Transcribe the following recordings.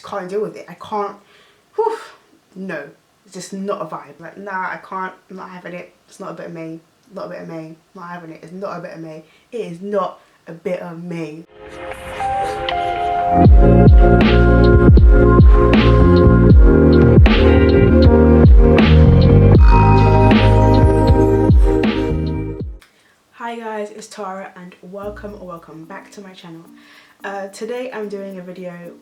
can't deal with it. I can't, whew, no, it's just not a vibe. Like, nah, I can't, I'm not having it. It's not a bit of me, not a bit of me, not having it. It's not a bit of me. It is not a bit of me. Hi guys, it's Tara and welcome back to my channel. Today I'm doing a video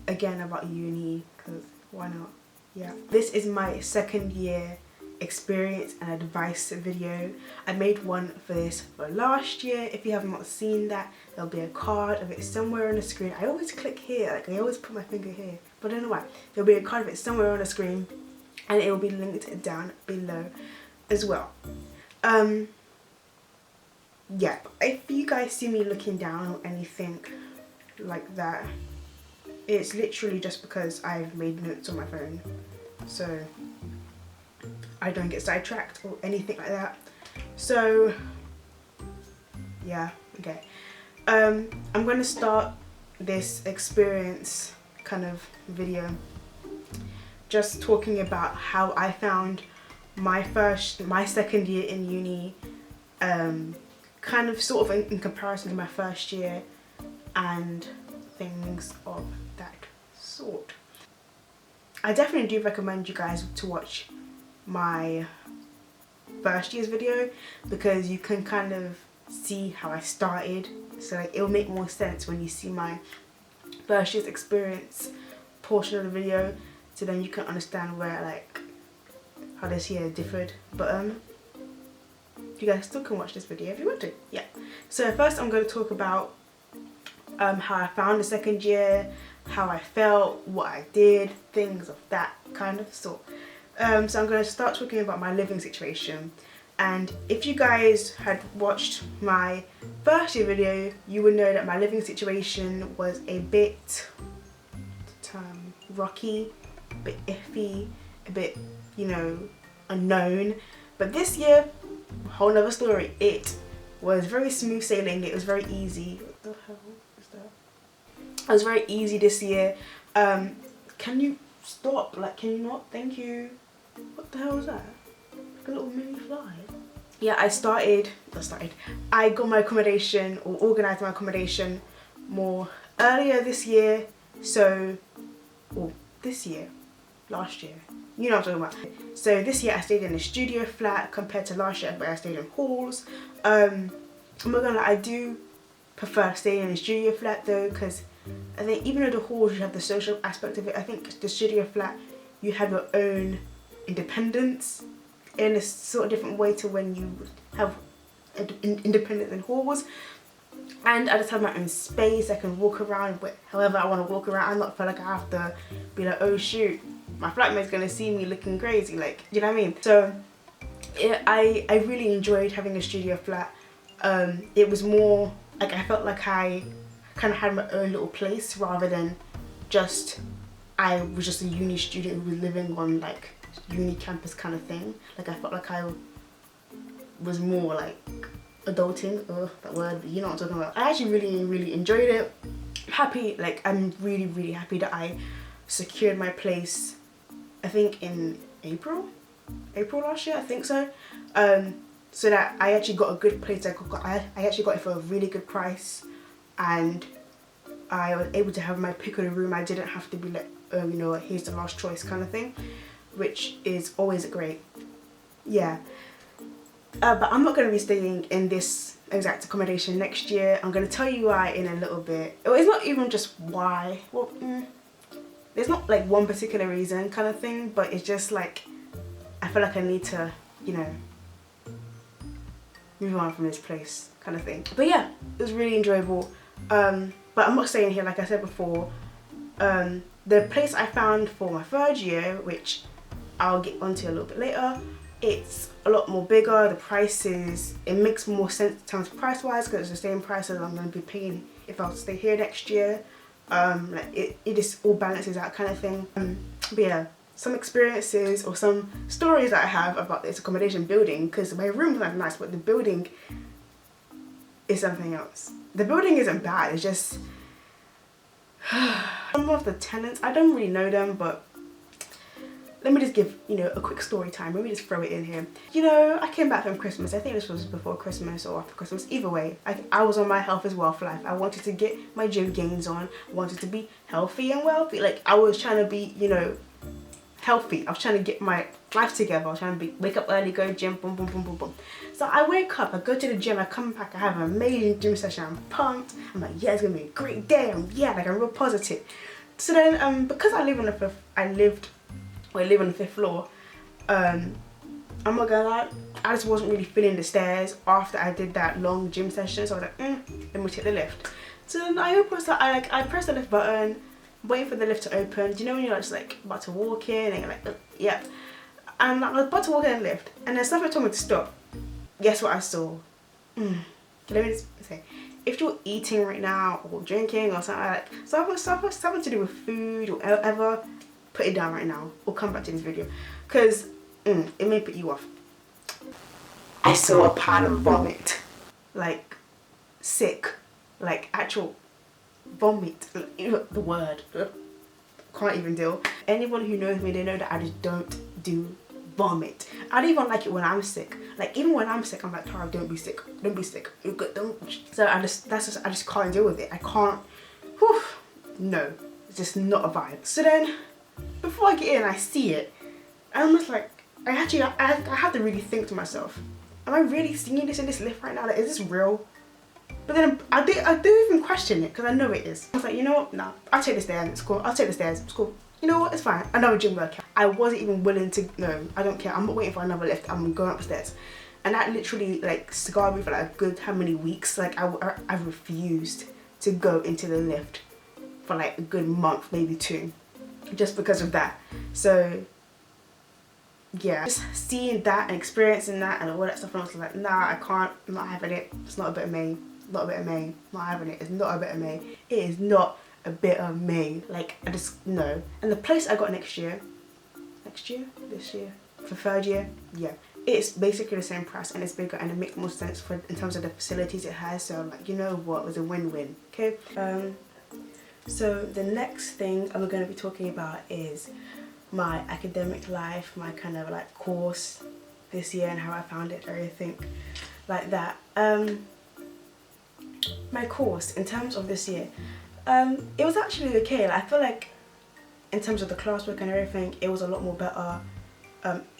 again about uni, because why not? Yeah, this is my second year experience and advice video. I made one for this for last year. If you have not seen that, there'll be a card of it somewhere on the screen. I always click here, like I always put my finger here, but I don't know why. There'll be a card of it somewhere on the screen and it will be linked down below as well. Yeah, if you guys see me looking down or anything like that, it's literally just because I've made notes on my phone, so I don't get sidetracked or anything like that. So yeah, okay. I'm going to start this experience kind of video just talking about how I found my second year in uni, kind of sort of in comparison to my first year and things of that sort. I definitely do recommend you guys to watch my first year's video because you can kind of see how I started, so like, it'll make more sense when you see my first year's experience portion of the video, so then you can understand where like how this year differed. But you guys still can watch this video if you want to. Yeah, so first I'm going to talk about how I found the second year, how I felt, what I did, things of that kind of sort. So I'm going to start talking about my living situation. And if you guys had watched my first year video, you would know that my living situation was a bit rocky, a bit iffy, a bit, you know, unknown. But this year, whole nother story. It was very smooth sailing. It was very easy. What the hell is that? It was very easy this year. Can you stop? Like, can you not? Thank you. What the hell was that? Like a little mini fly. Yeah, I got my accommodation, or organised my accommodation more earlier this year. So, or this year, last year. You know what I'm talking about. So this year I stayed in a studio flat compared to last year where I stayed in halls. I'm not gonna lie, I do prefer staying in a studio flat though, because I think even though the halls you have the social aspect of it, I think the studio flat you have your own independence in a sort of different way to when you have independence in halls. And I just have my own space. I can walk around however I want to walk around. I not feel like I have to be like, oh shoot, my flatmate's gonna see me looking crazy, like, you know what I mean? So I really enjoyed having a studio flat. It was more like I felt like I kind of had my own little place rather than just I was just a uni student who was living on like uni campus kind of thing. Like I felt like I was more like adulting, that word, but you know what I'm talking about. I actually really enjoyed it. Happy, like I'm really happy that I secured my place, I think in April last year, I think so. So that I actually got a good place. I actually got it for a really good price, and I was able to have my pick of the room. I didn't have to be like, you know, here's the last choice kind of thing, which is always great. Yeah. But I'm not going to be staying in this exact accommodation next year. I'm going to tell you why in a little bit. It's not even just why. Well, there's not like one particular reason kind of thing, but it's just like I feel like I need to, you know, move on from this place kind of thing. But yeah, it was really enjoyable. But I'm not staying here, like I said before. The place I found for my third year, which I'll get onto a little bit later, it's a lot more bigger. The prices, it makes more sense in terms of price wise because it's the same price as I'm going to be paying if I was to stay here next year. Like it just all balances out kind of thing. But yeah, some experiences or some stories that I have about this accommodation building, because my room is nice, but the building is something else. The building isn't bad, it's just Some of the tenants, I don't really know them, but let me just give, you know, a quick story time. Let me just throw it in here. You know, I came back from Christmas. I think this was before Christmas or after Christmas. Either way, I was on my health is wealth life. I wanted to get my gym gains on. I wanted to be healthy and wealthy. Like, I was trying to be, you know, healthy. I was trying to get my life together. I was trying to wake up early, go gym, boom, boom, boom, boom, boom. So I wake up, I go to the gym, I come back, I have an amazing gym session. I'm pumped. I'm like, yeah, it's gonna be a great day. I'm real positive. So then, because I live on the fifth, I live on the fifth floor. I'm not gonna lie, I just wasn't really feeling the stairs after I did that long gym session. So I was like, let me take the lift. So then I press the lift button, waiting for the lift to open. Do you know when you're just like about to walk in and you're like, yeah. And I was about to walk in the lift, and then something told me to stop. Guess what I saw? Let me just say, if you're eating right now or drinking or something like that, something to do with food or whatever, put it down right now or come back to this video, because it may put you off. I saw a pile of vomit, like sick, like actual vomit. The word, can't even deal. Anyone who knows me, they know that I just don't do vomit. I don't even like it when I'm sick. Like, even when I'm sick, I'm like, Tara, don't be sick. Don't be sick. You're good. Don't. So I just can't deal with it. I can't. Whew, no, it's just not a vibe. So then, before I get in, I see it. I'm just like, I have to really think to myself, am I really seeing this in this lift right now? Like, is this real? But then I do even question it, because I know it is. I was like, you know what? Nah, I'll take the stairs. It's cool. I'll take the stairs. It's cool. You know what? It's fine. Another gym workout. I wasn't even willing to. No, I don't care. I'm not waiting for another lift. I'm going upstairs. And that literally like scarred me for like a good how many weeks? Like I refused to go into the lift for like a good month, maybe 2, just because of that. So yeah, just seeing that and experiencing that and all that stuff, and I was like, nah, I can't. I'm not having it. It's not a bit of me. Not a bit of me. Not having it. It's not a bit of me. It is not a bit of me. Like, I just, no. And the place I got next year, this year, for 3rd year, yeah, it's basically the same price and it's bigger and it makes more sense in terms of the facilities it has. So I'm like, you know what, it was a win-win. Okay. So the next thing I'm going to be talking about is my academic life, my kind of like course this year and how I found it, everything like that. My course in terms of this year, it was actually okay. Like, I feel like in terms of the classwork and everything, it was a lot more better.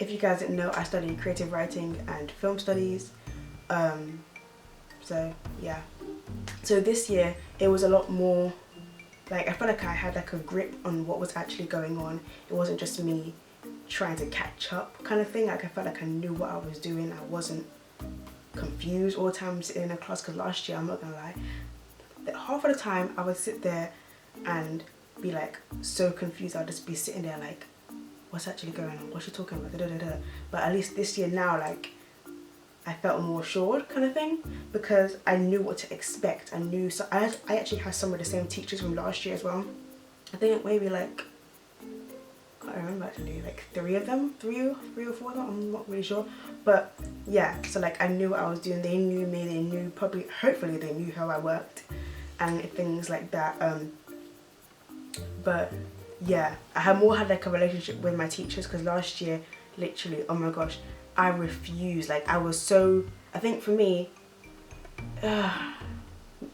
If you guys didn't know, I studied creative writing and film studies. So yeah. So this year it was a lot more, like, I felt like I had like a grip on what was actually going on. It wasn't just me trying to catch up kind of thing. Like, I felt like I knew what I was doing. I wasn't confused all the time sitting in a class, because last year, I'm not gonna lie, half of the time I would sit there and be like so confused. I'll just be sitting there like, what's actually going on? What's she talking about? Da, da, da, da. But at least this year now, like, I felt more assured kind of thing, because I knew what to expect. I knew, so I actually had some of the same teachers from last year as well. I think maybe like, I can't remember actually, like 3 of them, 3 or 4 of them, I'm not really sure. But yeah, so like I knew what I was doing. They knew me, they knew hopefully they knew how I worked and things like that. But yeah, I had like a relationship with my teachers, because last year, literally, oh my gosh, I refused. Like, I was so, I think for me,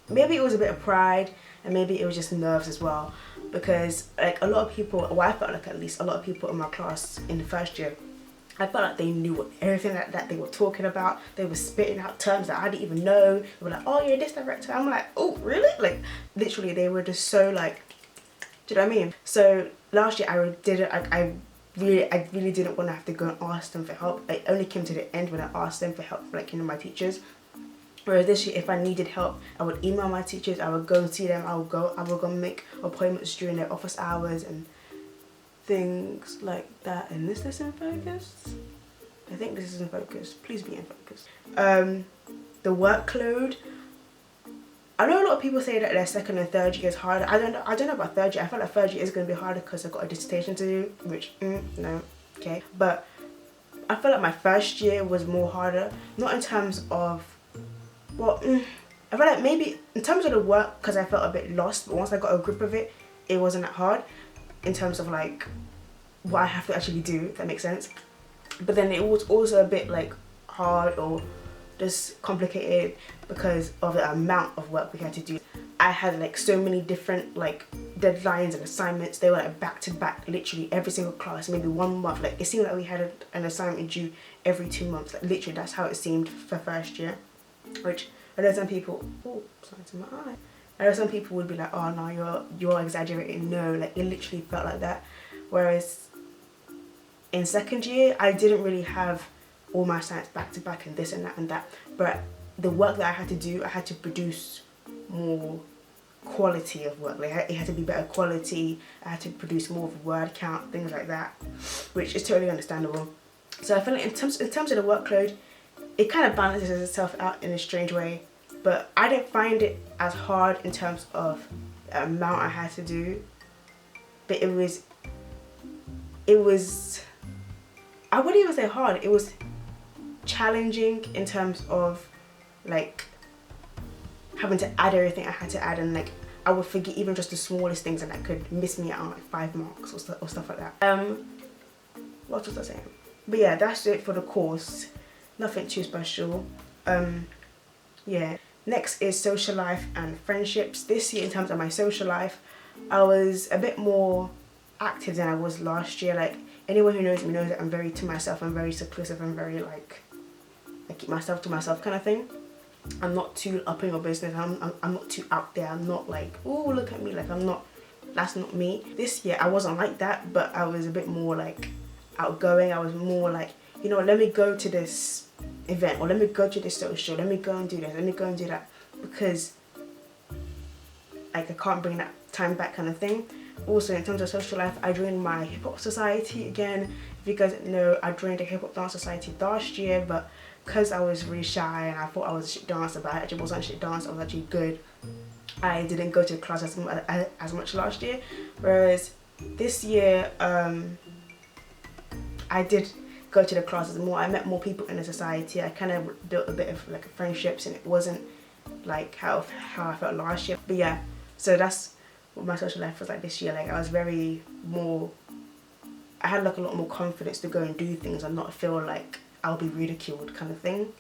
maybe it was a bit of pride and maybe it was just nerves as well, because like a lot of people, well, I felt like at least a lot of people in my class in the 1st year, I felt like they knew everything that they were talking about. They were spitting out terms that I didn't even know. They were like, oh, you're this director. I'm like, oh, really? Like, literally, they were just so like, do you know what I mean? So last year I really didn't want to have to go and ask them for help. I only came to the end when I asked them for help, like, you know, my teachers. Whereas this year, if I needed help, I would email my teachers, I would go and see them, I would go make appointments during their office hours and things like that. And is this in focus? I think this is in focus. Please be in focus. The workload. I know a lot of people say that their 2nd and 3rd year is harder. I don't know about 3rd year. I feel like 3rd year is going to be harder because I've got a dissertation to do, which no, okay. But I feel like my 1st year was more harder. Not in terms of, well, I feel like maybe in terms of the work, because I felt a bit lost, but once I got a grip of it, it wasn't that hard in terms of like what I have to actually do, if that makes sense. But then it was also a bit like hard or just complicated because of the amount of work we had to do. I had like so many different like deadlines and assignments. They were like back to back, literally every single class, maybe 1 month. Like it seemed like we had an assignment due every 2 months. Like literally that's how it seemed for first year. Which I know some people, oh, sorry to my eye. I know some people would be like, oh no, you're exaggerating. No, like it literally felt like that. Whereas in second year, I didn't really have all my science back to back and this and that and that. But the work that I had to do, I had to produce more quality of work. Like it had to be better quality. I had to produce more of a word count, things like that, which is totally understandable. So I feel like in terms of the workload, it kind of balances itself out in a strange way. But I didn't find it as hard in terms of the amount I had to do. But it was I wouldn't even say hard. It was challenging in terms of like having to add everything I had to add, and like I would forget even just the smallest things and that could miss me out on like 5 marks or stuff like that. What was I saying? But yeah, that's it for the course. Nothing too special. Yeah. Next is social life and friendships. This year in terms of my social life, I was a bit more active than I was last year. Like anyone who knows me knows that I'm very to myself, I'm very seclusive, I'm very like I keep myself to myself kind of thing. I'm not too up in your business. I'm not too out there. I'm not like, oh look at me, like I'm not, that's not me. This year I wasn't like that, but I was a bit more like outgoing. I was more like, you know, let me go to this event, or let me go to this social, let me go and do this, let me go and do that, because like I can't bring that time back kind of thing. Also in terms of social life, I joined my hip hop society again. If you guys didn't know, I joined a hip hop dance society last year, but because I was really shy and I thought I was a shit dancer, but I actually wasn't a shit dancer, I was actually good, I didn't go to the class as much last year. Whereas this year, I did go to the classes more. I met more people in the society. I kind of built a bit of like friendships, and it wasn't like how I felt last year. But yeah, so that's what my social life was like this year. Like I was very more, I had like a lot more confidence to go and do things and not feel like I'll be ridiculed kind of thing.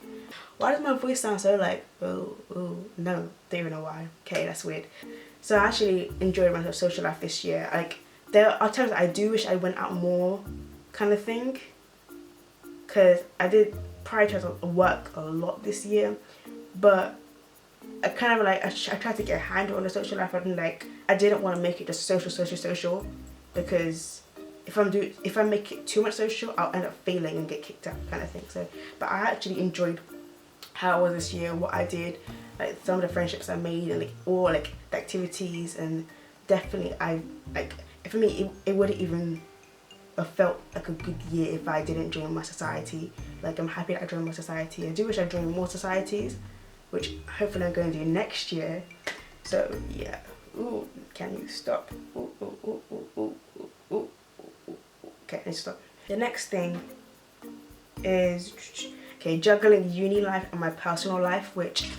Why does my voice sound so like, oh, no, don't even know why. Okay, that's weird. So I actually enjoyed my social life this year. Like there are times I do wish I went out more kind of thing, because I did prioritize work a lot this year, but I kind of like, I tried to get a handle on the social life, and like I didn't want to make it just social, because if I make it too much social, I'll end up failing and get kicked out kind of thing. So, but I actually enjoyed how it was this year, what I did, like some of the friendships I made, and like all like the activities, and definitely I like, for me it wouldn't even have felt like a good year if I didn't join my society. Like I'm happy that I joined my society. I do wish I joined more societies, which hopefully I'm going to do next year. So yeah. Ooh, can you stop? Ooh, ooh, ooh, ooh, ooh, ooh, ooh. Okay, let's stop. The next thing is, okay, juggling uni life and my personal life, which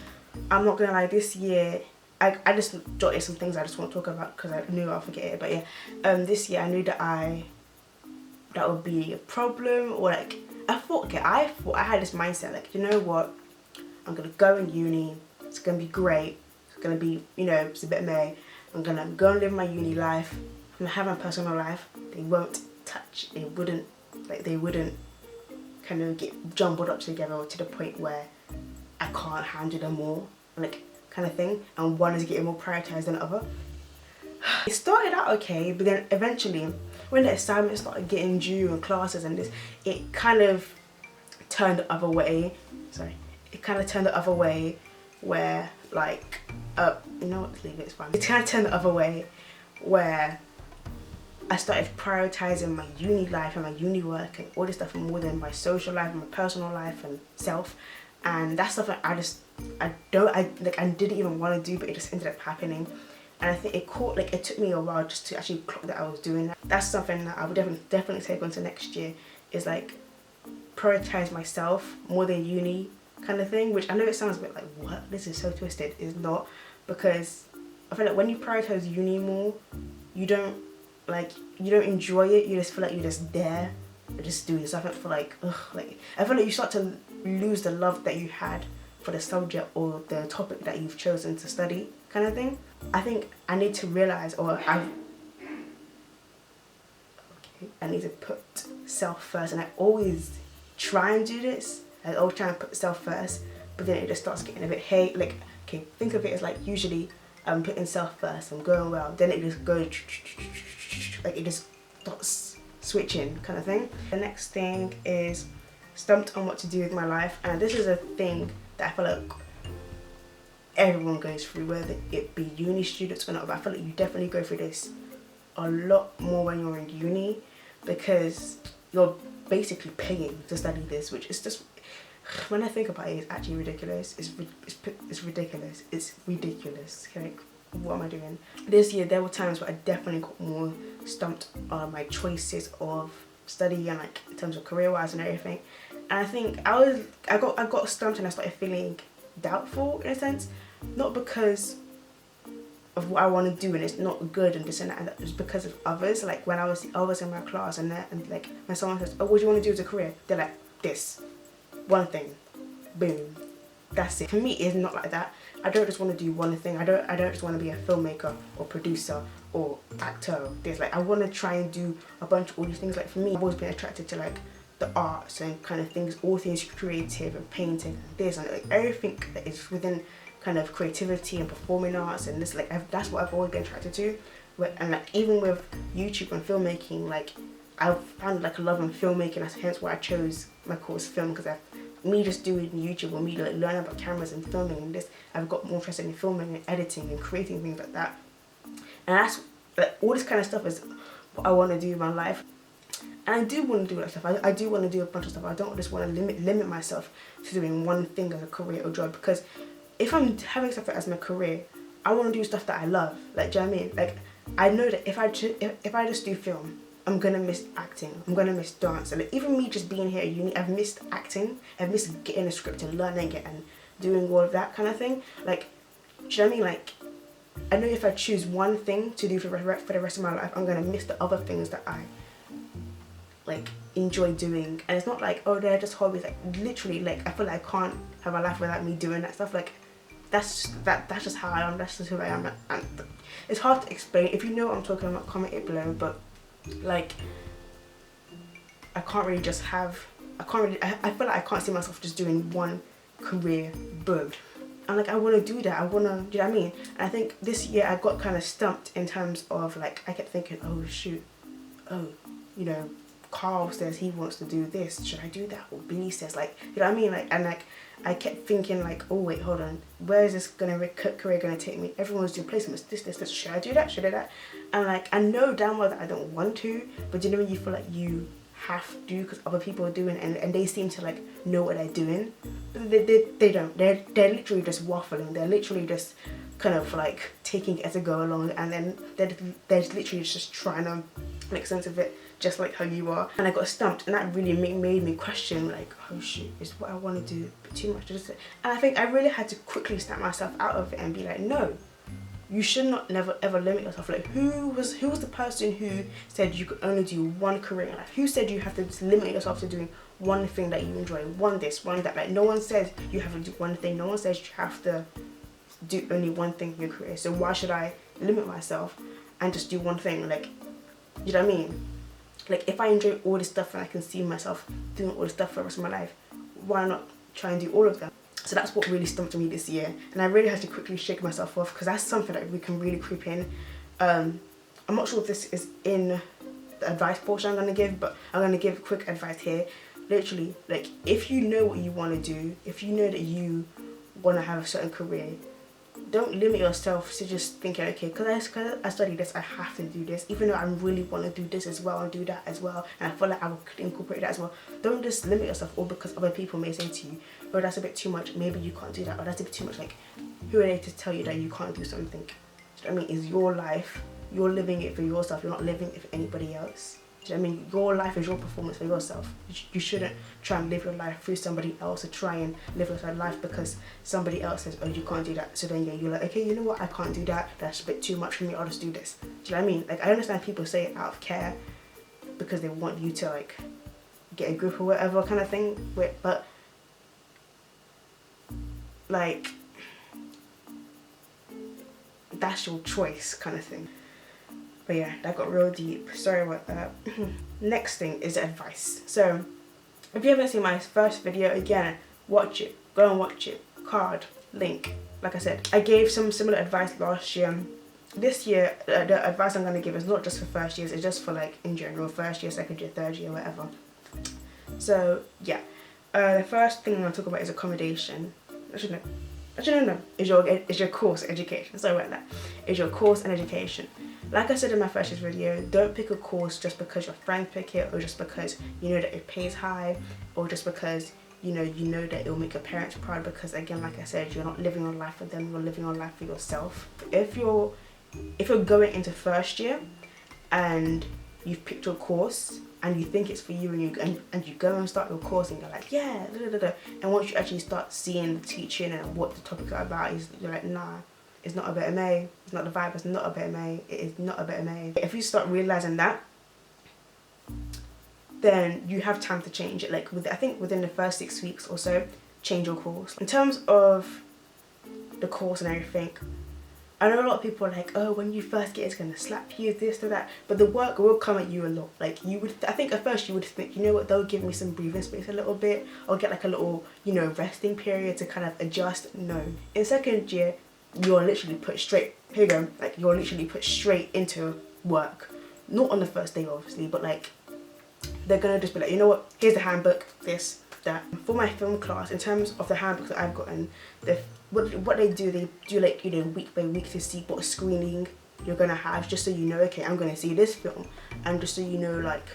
I'm not gonna lie, this year I just jotted some things I just want to talk about because I knew I'll forget it. But yeah, this year I knew that would be a problem, or like I thought I had this mindset like, you know what, I'm gonna go in uni, it's gonna be great, it's gonna be, you know, it's a bit May, I'm gonna go and live my uni life, I'm gonna have my personal life. They won't touch, they wouldn't kind of get jumbled up together to the point where I can't handle them all, like kind of thing, and one is getting more prioritized than the other. It started out okay, but then eventually when the assignments started getting due and classes and this, it kind of turned the other way. It kind of turned the other way where like, you know what, leave it, it's fine. It kind of turned the other way where I started prioritizing my uni life and my uni work and all this stuff more than my social life and my personal life and self. And that's stuff that I didn't even want to do, but it just ended up happening. And I think it took me a while just to actually clock that I was doing that. That's something that I would definitely take on to next year, is like prioritize myself more than uni, kind of thing, which I know it sounds a bit like, what, this is so twisted. It's not, because I feel like when you prioritize uni more, you don't enjoy it, you just feel like you're just there, you're just doing stuff. I feel like, I feel like you start to lose the love that you had for the subject or the topic that you've chosen to study, kind of thing. I think I need to realize, I need to put self first, and I always try and do this. I always try and put self first, but then it just starts getting a bit think of it as like, usually I'm putting self first, I'm going well, then it just goes like, it just starts switching, kind of thing. The next thing is stumped on what to do with my life, and this is a thing that I feel like everyone goes through, whether it be uni students or not, but I feel like you definitely go through this a lot more when you're in uni, because you're basically paying to study this, which is just, when I think about it, it's actually ridiculous. It's ridiculous. It's ridiculous. Like, what am I doing? This year there were times where I definitely got more stumped on my choices of study and like in terms of career wise and everything. And I think I got stumped and I started feeling doubtful in a sense, not because of what I want to do and it's not good and this and that, and that was because of others. Like when I was in my class and like when someone says, oh, what do you want to do as a career? They're like, this one thing, boom, that's it. For me, it's not like that. I don't just want to do one thing. I don't just want to be a filmmaker or producer or actor. There's like, I want to try and do a bunch of all these things. Like for me, I've always been attracted to like the arts and kind of things, all things creative and painting and this and like everything that is within kind of creativity and performing arts and this, like that's what I've always been attracted to. And like even with YouTube and filmmaking, like I've found like a love in filmmaking. That's hence why I chose my course film, because me just doing YouTube or me like learning about cameras and filming and this, I've got more interested in filming and editing and creating things like that. And that's like all this kind of stuff is what I want to do in my life. And I do want to do that stuff. I do want to do a bunch of stuff. I don't just want to limit myself to doing one thing as a career or job, because if I'm having stuff as my career, I want to do stuff that I love. Like, do you know what I mean? Like, I know that if I just do film, I'm gonna miss acting, I'm gonna miss dance. And like, even me just being here at uni, I've missed acting, I've missed getting a script and learning it and doing all of that kind of thing. Like, do you know what I mean? Like, I know if I choose one thing to do for the rest of my life, I'm gonna miss the other things that I like enjoy doing. And it's not like, oh, they're just hobbies. Like literally, like I feel like I can't have a life without me doing that stuff. Like that's just how I am. That's just who I am. And it's hard to explain. If you know what I'm talking about, comment it below. But like, I can't really just have. I feel like I can't see myself just doing one career, boom. And like I want to do that. I want to, do you know what I mean? And I think this year I got kind of stumped in terms of like, I kept thinking, oh shoot, oh, you know, Carl says he wants to do this, should I do that? Or Billy says, like, you know what I mean? Like, and like I kept thinking like, oh wait, hold on, where is this career gonna take me? Everyone's doing placements, this, should I do that? Should I do that? And like I know damn well that I don't want to, but you know when you feel like you have to because other people are doing it, and they seem to like know what they're doing, but they don't. They're literally just waffling. They're literally just kind of like taking it as they go along, and then they're literally just trying to make sense of it, just like how you are. And I got stumped, and that really made me question like, oh shoot, is what I want to do too much? And I think I really had to quickly snap myself out of it and be like, no, you should not never ever limit yourself. Like who was the person who said you could only do one career in life? Who said you have to limit yourself to doing one thing that you enjoy, one this, one that? Like no one says you have to do one thing. No one says you have to do only one thing in your career. So why should I limit myself and just do one thing? Like, you know what I mean? Like if I enjoy all this stuff and I can see myself doing all this stuff for the rest of my life, why not try and do all of them? So that's what really stumped me this year, and I really had to quickly shake myself off, because that's something that we can really creep in. I'm not sure if this is in the advice portion I'm going to give, but I'm going to give quick advice here. Literally, like if you know what you want to do, if you know that you want to have a certain career, don't limit yourself to just thinking, okay, because I study this, I have to do this, even though I really want to do this as well and do that as well, and I feel like I will incorporate that as well. Don't just limit yourself all because other people may say to you, oh, that's a bit too much, maybe you can't do that, or that's a bit too much. Like, who are they to tell you that you can't do something? Do you know what I mean? It's your life, you're living it for yourself, you're not living it for anybody else. Do you know what I mean? Your life is your performance for yourself. You shouldn't try and live your life through somebody else, or try and live your life because somebody else says, oh, you can't do that. So then yeah, you're like, okay, you know what, I can't do that. That's a bit too much for me. I'll just do this. Do you know what I mean? Like, I understand people say it out of care because they want you to like get a grip or whatever kind of thing. But like, that's your choice kind of thing. But yeah, that got real deep. Sorry about that. Next thing is advice. So if you haven't seen my first video, again, watch it. Go and watch it. Card, link. Like I said, I gave some similar advice last year. This year, the advice I'm going to give is not just for first years, it's just for like in general, first year, second year, third year, whatever. So yeah, the first thing I'm going to talk about is accommodation. Actually no, is your course education. Sorry about that. Is your course and education. Like I said in my first year's video, don't pick a course just because your friends pick it, or just because you know that it pays high, or just because you know that it will make your parents proud, because again, like I said, you're not living your life for them, you're living your life for yourself. If you're going into first year and you've picked your course and you think it's for you, and you go and start your course and you're like, yeah, and once you actually start seeing the teaching and what the topics are about, you're like, nah, it's not a bit of me, it's not the vibe, it's not a bit of me, it is not a bit of me. If you start realizing that, then you have time to change it. Like I think within the first 6 weeks or so, change your course. In terms of the course and everything, I know a lot of people are like, oh, when you first get it, it's gonna slap you, this or that, but the work will come at you a lot. Like I think at first you would think, you know what, they'll give me some breathing space a little bit, or get like a little, resting period to kind of adjust. No. In second year, you're literally put straight, here you go, like you're literally put straight into work. Not on the first day obviously, but like they're gonna just be like, you know what, here's the handbook, this, that. For my film class, in terms of the handbook that I've gotten, what they do like, week by week to see what screening you're gonna have, just so you know, okay, I'm gonna see this film, and just so you know like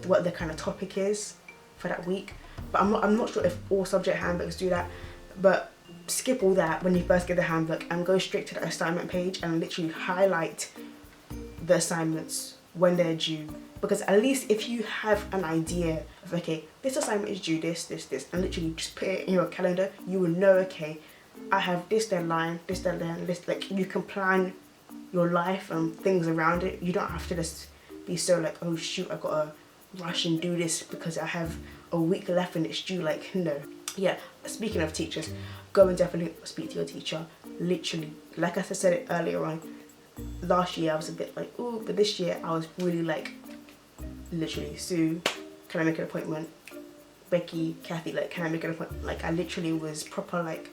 what the kind of topic is for that week. But I'm not sure if all subject handbooks do that, but skip all that when you first get the handbook and go straight to the assignment page and literally highlight the assignments when they're due. Because at least if you have an idea of, okay, this assignment is due this, and literally just put it in your calendar, you will know, okay, I have this deadline, this, like you can plan your life and things around it. You don't have to just be so like, oh shoot, I gotta rush and do this because I have a week left and it's due. Like, no. Yeah, speaking of teachers, go and definitely speak to your teacher. Literally, like I said it earlier on, last year I was a bit like, ooh, but this year I was really like, literally, Sue, can I make an appointment? Becky, Kathy, like, can I make an appointment? Like, I literally was proper like,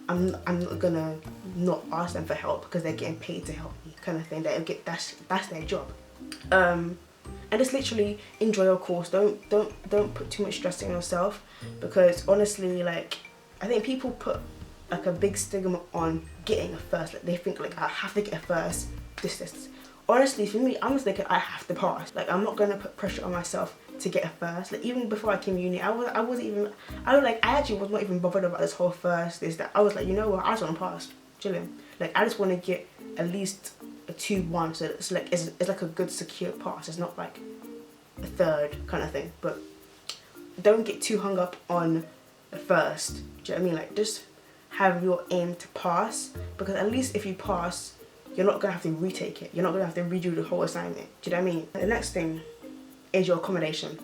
I'm not gonna not ask them for help because they're getting paid to help me, kind of thing. That's their job. And just literally enjoy your course. Don't put too much stress on yourself, because honestly, like, I think people put like a big stigma on getting a first. Like, they think like, I have to get a first, this. Honestly, for me, I'm just thinking I have to pass. Like, I'm not gonna put pressure on myself to get a first. Like, even before I came to uni, I actually was not even bothered about this whole first, this, that. I was like, you know what, I just want to pass, chilling. Like, I just want to get at least a 2-1, so it's like it's like a good secure pass. It's not like a third kind of thing. But don't get too hung up on the first. Do you know what I mean? Like, just have your aim to pass, because at least if you pass, you're not gonna have to retake it. You're not gonna have to redo the whole assignment. Do you know what I mean? The next thing is your accommodation.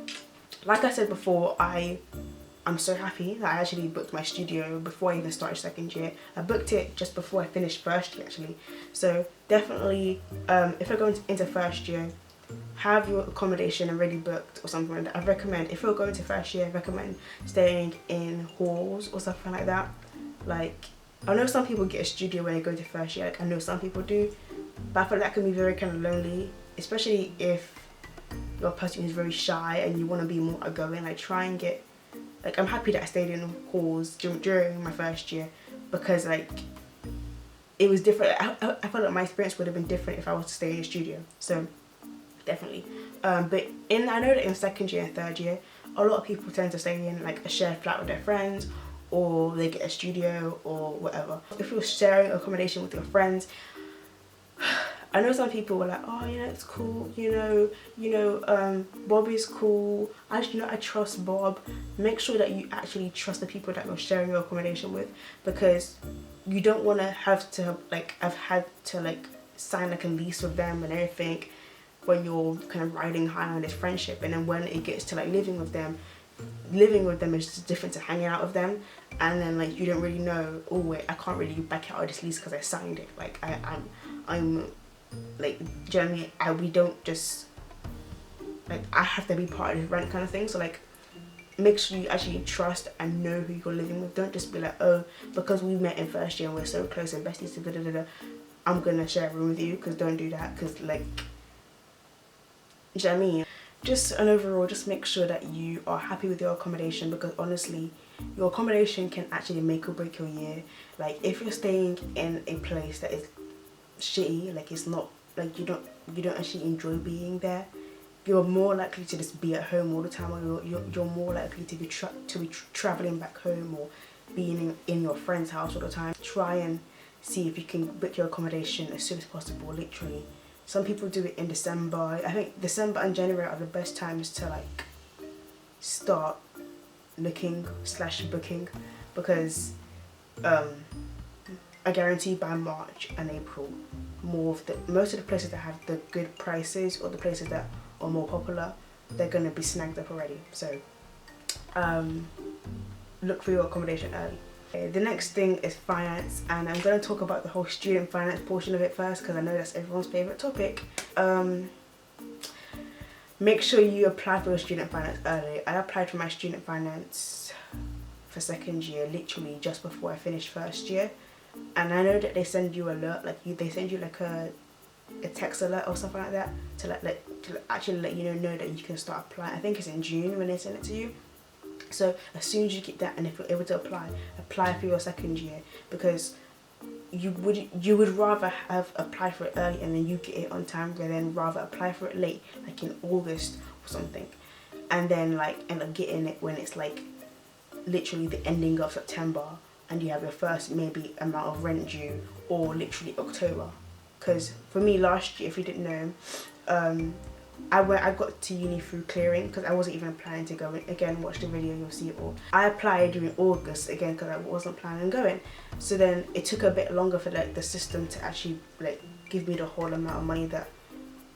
Like I said before, I'm so happy that I actually booked my studio before I even started second year. I booked it just before I finished first year actually. So definitely, if you're going into first year, have your accommodation already booked or something like that. I recommend, if you're going to first year, I recommend staying in halls or something like that. Like, I know some people get a studio when they go to first year, like I know some people do, but I feel like that can be very kind of lonely, especially if you're a person who's very shy and you want to be more outgoing. Like, try and get, like, I'm happy that I stayed in halls during my first year, because like it was different. I felt like my experience would have been different if I was to stay in a studio. So definitely, but I know that in second year and third year, a lot of people tend to stay in like a shared flat with their friends, or they get a studio or whatever. If you're sharing accommodation with your friends, I know some people were like, oh, you know, it's cool, Bob is cool, I trust Bob. Make sure that you actually trust the people that you're sharing your accommodation with, because you don't want to have to like, I've had to like sign like a lease with them and everything when you're kind of riding high on this friendship, and then when it gets to like living with them is just different to hanging out with them, and then like you don't really know, oh wait, I can't really back out of this lease because I signed it, like I'm like, do you know what I mean? We don't just like, I have to be part of this rent kind of thing. So like, make sure you actually trust and know who you're living with. Don't just be like, oh, because we met in first year and we're so close and besties, I'm gonna share a room with you, because don't do that, because like, do you know what I mean? Just an overall, just make sure that you are happy with your accommodation, because honestly, your accommodation can actually make or break your year. Like, if you're staying in a place that is shitty, like it's not, like you don't actually enjoy being there, you're more likely to just be at home all the time, or you're more likely to be traveling back home, or being in your friend's house all the time. Try and see if you can book your accommodation as soon as possible, literally. Some people do it in December. I think December and January are the best times to like start looking / booking, because I guarantee by March and April, most of the places that have the good prices, or the places that are more popular, they're going to be snagged up already. So look for your accommodation early. Okay, the next thing is finance, and I'm going to talk about the whole student finance portion of it first, because I know that's everyone's favourite topic. Make sure you apply for your student finance early. I applied for my student finance for second year literally just before I finished first year, and I know that they send you alert, like they send you like a text alert or something like that to actually let you know that you can start applying. I think it's in June when they send it to you. So as soon as you get that, and if you're able to apply for your second year, because you would rather have applied for it early and then you get it on time, rather than rather apply for it late, like in August or something, and then like end up getting it when it's like literally the ending of September, and you have your first maybe amount of rent due, or literally October. Because for me last year, if you didn't know, I got to uni through clearing, because I wasn't even planning to go in. Again, watch the video, you'll see it all. I applied during August again because I wasn't planning on going. So then it took a bit longer for like the system to actually like give me the whole amount of money that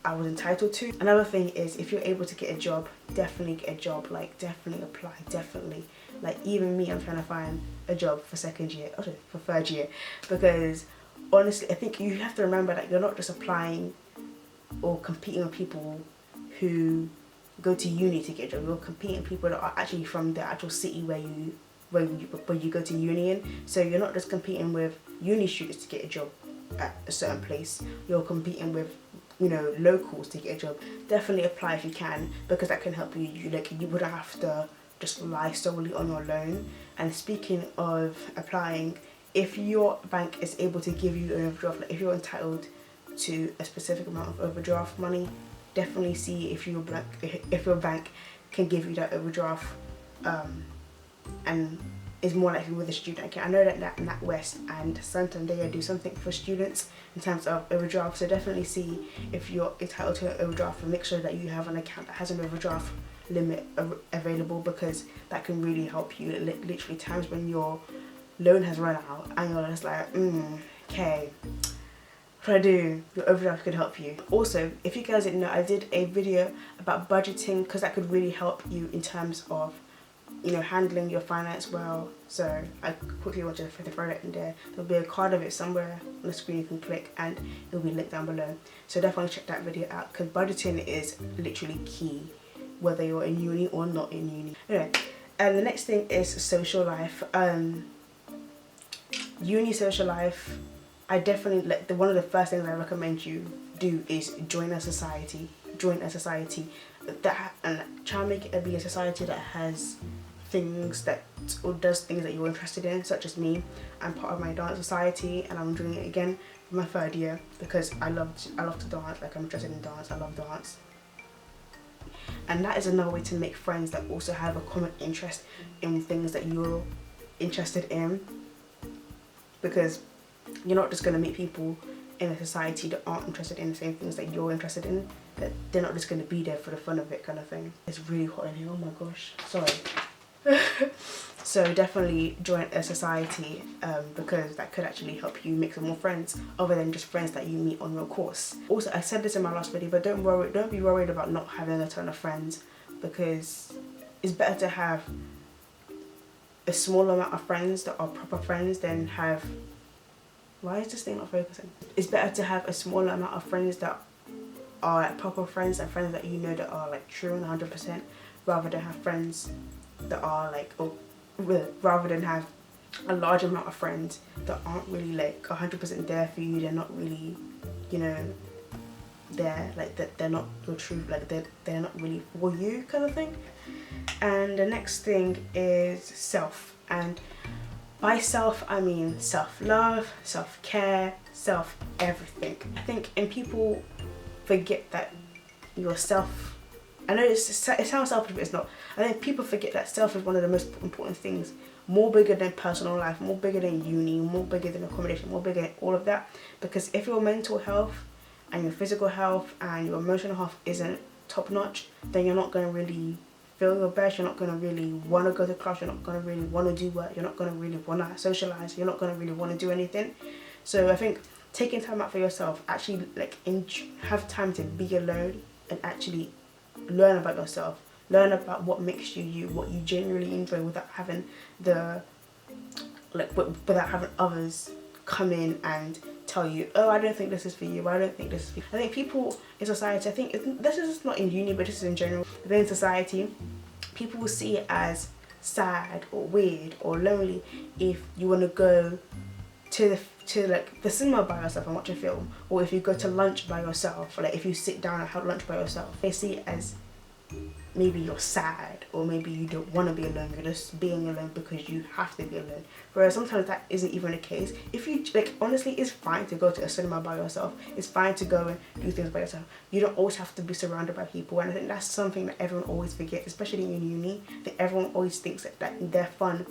I was entitled to. Another thing is, if you're able to get a job, definitely get a job. Like, definitely apply, definitely. Like, even me, I'm trying to find a job for second year, oh, for third year, because honestly, I think you have to remember that you're not just applying or competing with people who go to uni to get a job. You're competing with people that are actually from the actual city where you go to uni in. So you're not just competing with uni students to get a job at a certain place. You're competing with, you know, locals to get a job. Definitely apply if you can, because that can help you. You wouldn't have to just rely solely on your loan. And speaking of applying, if your bank is able to give you an overdraft, like if you're entitled to a specific amount of overdraft money, definitely see if your bank can give you that overdraft, and is more likely with a student account. I know that NatWest and Santander do something for students in terms of overdraft, so definitely see if you're entitled to an overdraft, and make sure that you have an account that has an overdraft limit available, because that can really help you. Literally times when your loan has run out and you're just like, okay, what do I do? Your overdraft could help you. Also, if you guys didn't know, I did a video about budgeting, because that could really help you in terms of, you know, handling your finance well. So I quickly want to throw it in there. There'll be a card of it somewhere on the screen you can click, and it'll be linked down below. So definitely check that video out, because budgeting is literally key, whether you're in uni or not in uni. Anyway, and the next thing is social life. Uni social life, I definitely, like, one of the first things I recommend you do is join a society. Join a society that, and try and make it be a society that has things that, or does things that you're interested in, such as me. I'm part of my dance society, and I'm doing it again for my third year, because I love to dance. Like, I'm interested in dance, I love dance. And that is another way to make friends that also have a common interest in things that you're interested in, because you're not just going to meet people in a society that aren't interested in the same things that you're interested in, that they're not just going to be there for the fun of it kind of thing. It's really hot in here, oh my gosh, sorry. So definitely join a society, because that could actually help you make some more friends other than just friends that you meet on your course. Also, I said this in my last video, but don't be worried about not having a ton of friends, because it's better to have a small amount of friends that are proper friends than have, why is this thing not focusing? It's better to have a small amount of friends that are like proper friends and friends that you know that are like true and 100%, rather than have friends that are like, rather than have a large amount of friends that aren't really like 100% there for you. They're not really, you know, there, like that they're not your true, like they're not really for you kind of thing. And the next thing is self, and by self I mean self-love, self-care, self-everything. I think, and people forget that yourself, I know it sounds selfish, but it's not. I think people forget that self is one of the most important things, more bigger than personal life, more bigger than uni, more bigger than accommodation, more bigger than all of that. Because if your mental health and your physical health and your emotional health isn't top notch, then you're not going to really feel your best, you're not going to really want to go to class, you're not going to really want to do work, you're not going to really want to socialize, you're not going to really want to do anything. So I think taking time out for yourself, actually like have time to be alone and actually learn about yourself, learn about what makes you you, what you genuinely enjoy, without having the without having others come in and tell you, oh, I don't think this is for you, I don't think this is for you. I think people in society, I think this is not in uni, but this is in general, but in society, people will see it as sad or weird or lonely if you want to go to like the cinema by yourself and watch a film, or if you go to lunch by yourself, or like if you sit down and have lunch by yourself. They see it as maybe you're sad, or maybe you don't want to be alone, you're just being alone because you have to be alone. Whereas sometimes that isn't even the case. If you like, honestly, it's fine to go to a cinema by yourself, it's fine to go and do things by yourself. You don't always have to be surrounded by people, and I think that's something that everyone always forgets, especially in uni. I think everyone always thinks that their fun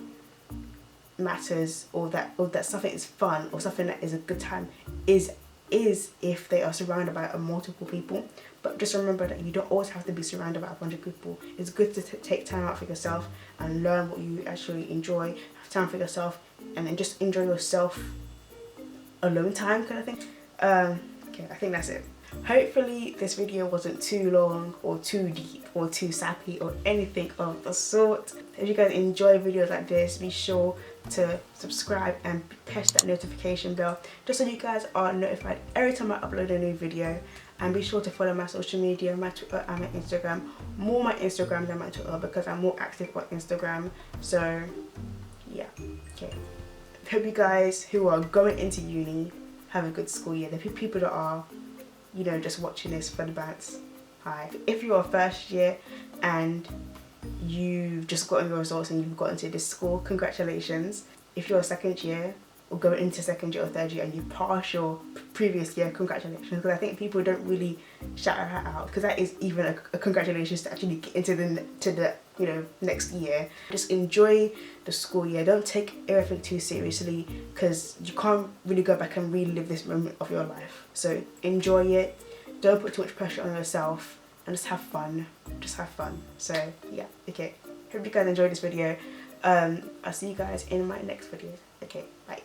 matters, or that something is fun or something that is a good time is if they are surrounded by multiple people. But just remember that you don't always have to be surrounded by a bunch of people. It's good to take time out for yourself and learn what you actually enjoy, have time for yourself, and then just enjoy yourself alone time kind of thing. Okay, I think that's it. Hopefully this video wasn't too long or too deep or too sappy or anything of the sort. If you guys enjoy videos like this, be sure to subscribe and press that notification bell just so you guys are notified every time I upload a new video. And be sure to follow my social media, my Twitter and my Instagram. More my Instagram than my Twitter, because I'm more active on Instagram. So yeah, okay. Hope you guys who are going into uni have a good school year. The people that are, you know, just watching this for the bands, hi. If you're a first year and you've just gotten your results and you've got into this school, congratulations. If you're a second year or going into second year or third year and you pass your previous year, congratulations. Because I think people don't really shout that out, because that is even a congratulations to actually get into the you know, next year. Just enjoy the school year. Don't take everything too seriously, because you can't really go back and relive this moment of your life. So enjoy it. Don't put too much pressure on yourself, and just have fun. Just have fun. So yeah, okay. Hope you guys enjoyed this video. I'll see you guys in my next video. Okay, bye.